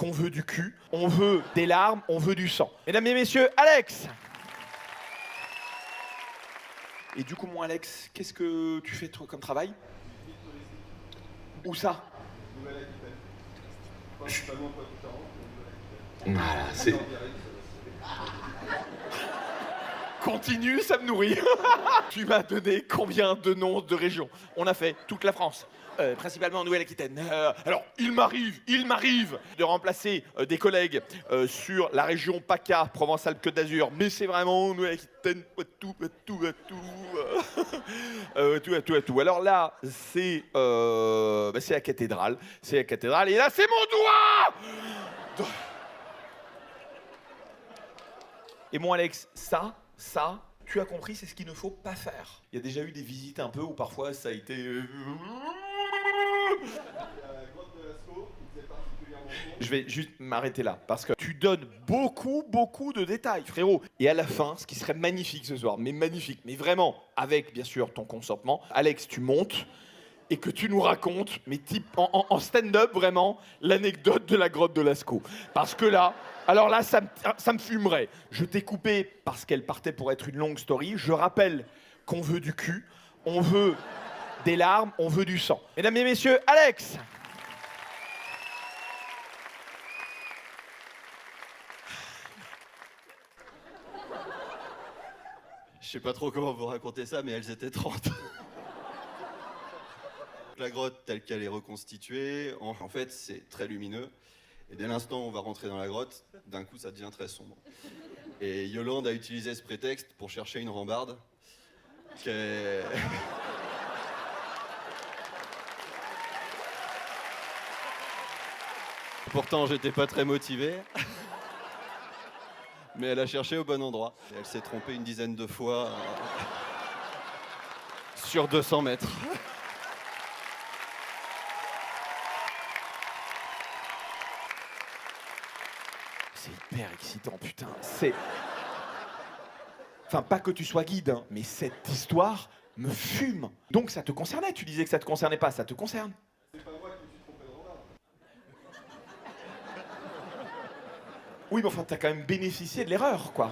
qu'on veut du cul, on veut des larmes, on veut du sang. Mesdames et messieurs, Alex! Et du coup, mon Alex, qu'est-ce que tu fais toi comme travail? Où ça? Voilà, c'est... Continue, ça me nourrit. Tu m'as donné combien de noms de régions? On a fait toute la France. Principalement en Nouvelle-Aquitaine. Alors, il m'arrive de remplacer des collègues sur la région PACA, Provence-Alpes-Côte d'Azur, mais c'est vraiment Nouvelle-Aquitaine, tout. Alors là, c'est la cathédrale, et là, c'est mon doigt. Et mon Alex, ça, tu as compris, c'est ce qu'il ne faut pas faire. Il y a déjà eu des visites un peu où parfois ça a été... Je vais juste m'arrêter là, parce que tu donnes beaucoup de détails, frérot. Et à la fin, ce qui serait magnifique ce soir, mais magnifique, mais vraiment, avec bien sûr ton consentement, Alex, tu montes et que tu nous racontes, mais type en stand-up vraiment, l'anecdote de la grotte de Lascaux. Parce que là, alors là, ça me fumerait. Je t'ai coupé parce qu'elle partait pour être une longue story. Je rappelle qu'on veut du cul, on veut des larmes, on veut du sang. Mesdames et messieurs, Alex! Je sais pas trop comment vous raconter ça, mais elles étaient 30. La grotte telle qu'elle est reconstituée, en fait, c'est très lumineux. Et dès l'instant où on va rentrer dans la grotte, d'un coup, ça devient très sombre. Et Yolande a utilisé ce prétexte pour chercher une rambarde. Pourtant, j'étais pas très motivé. Mais elle a cherché au bon endroit. Et elle s'est trompée une dizaine de fois sur 200 mètres. C'est hyper excitant, putain. C'est... Enfin, pas que tu sois guide, hein, mais cette histoire me fume. Donc ça te concernait, tu disais que ça te concernait pas, ça te concerne. C'est pas moi qui me suis trompé de rambarde. Oui, mais enfin, t'as quand même bénéficié de l'erreur, quoi.